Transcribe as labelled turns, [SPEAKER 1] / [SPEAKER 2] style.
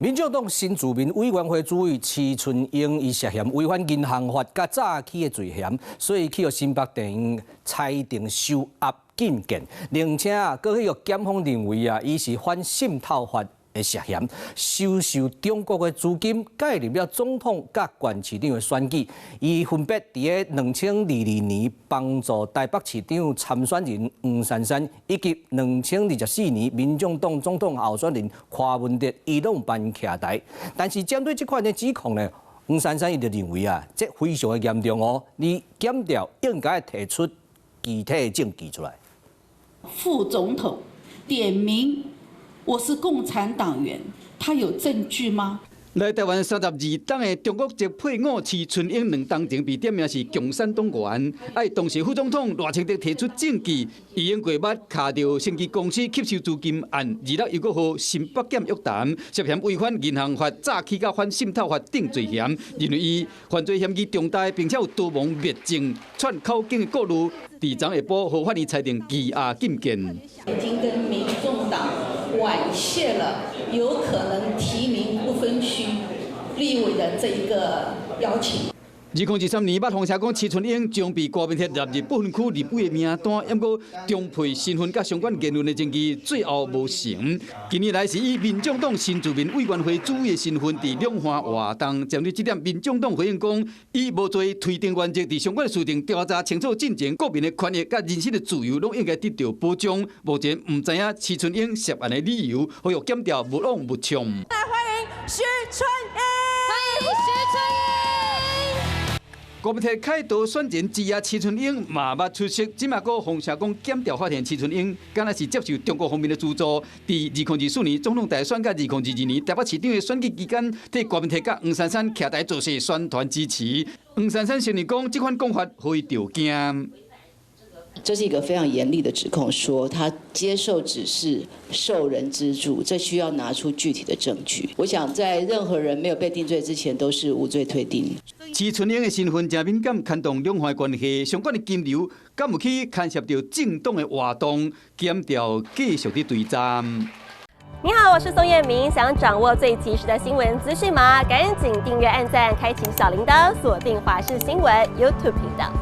[SPEAKER 1] 民众党新住民委员会主委施春英，伊涉嫌违反银行法甲诈欺的罪嫌，所以去予新北地院裁定收押禁见，并且搁去予检方认为伊是反渗透法的涉嫌，收受中国的资金，介入了总统甲县市长的选举。伊分别伫个2022年帮助台北市长参选人黄珊珊，以及2024年民众党总统候选人柯文哲，伊拢办徛台。但是针对这款的指控呢，黄珊珊伊就认为这非常的严重哦，你检调应该提出具体的证据出来。
[SPEAKER 2] 副总统点名我是共产党员，他有证据吗？
[SPEAKER 3] 来台湾32党的中国籍配偶施春英，两当前被点名是共产党员，爱当时副总统赖清德提出证据，伊用过捌卡到升级公司吸收资金案，2月1号新北检约谈，涉嫌违反银行法、诈欺甲反渗透法等罪嫌，认为伊犯罪嫌疑重大，并且有多蒙灭证、串口径的顾虑。伫昨下晡，合法院裁定羁押禁见。
[SPEAKER 2] 已经跟民众党婉谢了有可能提名不分区立委的这一个邀请。
[SPEAKER 3] 2023年捌风声讲，施春英将被国民党纳入不分区立委的名单，不过中配身份甲相关言论的证据最后无成。近年来是以民众党新住民委员会主委的身份伫两岸活动，针对这点，民众党回应讲，以无做推定原则，伫相关的事情调查清楚进前，国民的权益甲人身的自由拢应该得到保障。目前唔知影施春英涉案的理由，呼吁检调无枉无枪。
[SPEAKER 4] 来欢迎施春英，欢迎施春英。
[SPEAKER 3] 国民党开刀选前羁押施春英，嘛捌出席，即马个风声讲检调发现施春英敢若是接受中国方面的资助，伫2024年总统大选甲2022年台北市长的选举期间，替国民党甲黄珊珊徛台做势宣传支持。黄珊珊承认讲，这款讲法互伊着惊。
[SPEAKER 5] 这是一个非常严厉的指控，说他接受指示、受人资助，这需要拿出具体的证据。我想，在任何人没有被定罪之前，都是无罪推定。
[SPEAKER 3] 施春英的身份真敏感，牵动两岸关系，相关的金流敢有去牵涉到政党的活动，检调继续的追查。
[SPEAKER 4] 你好，我是宋彦明，想掌握最及时的新闻资讯吗？赶紧订阅、按赞、开启小铃铛，锁定华视新闻 YouTube 频道。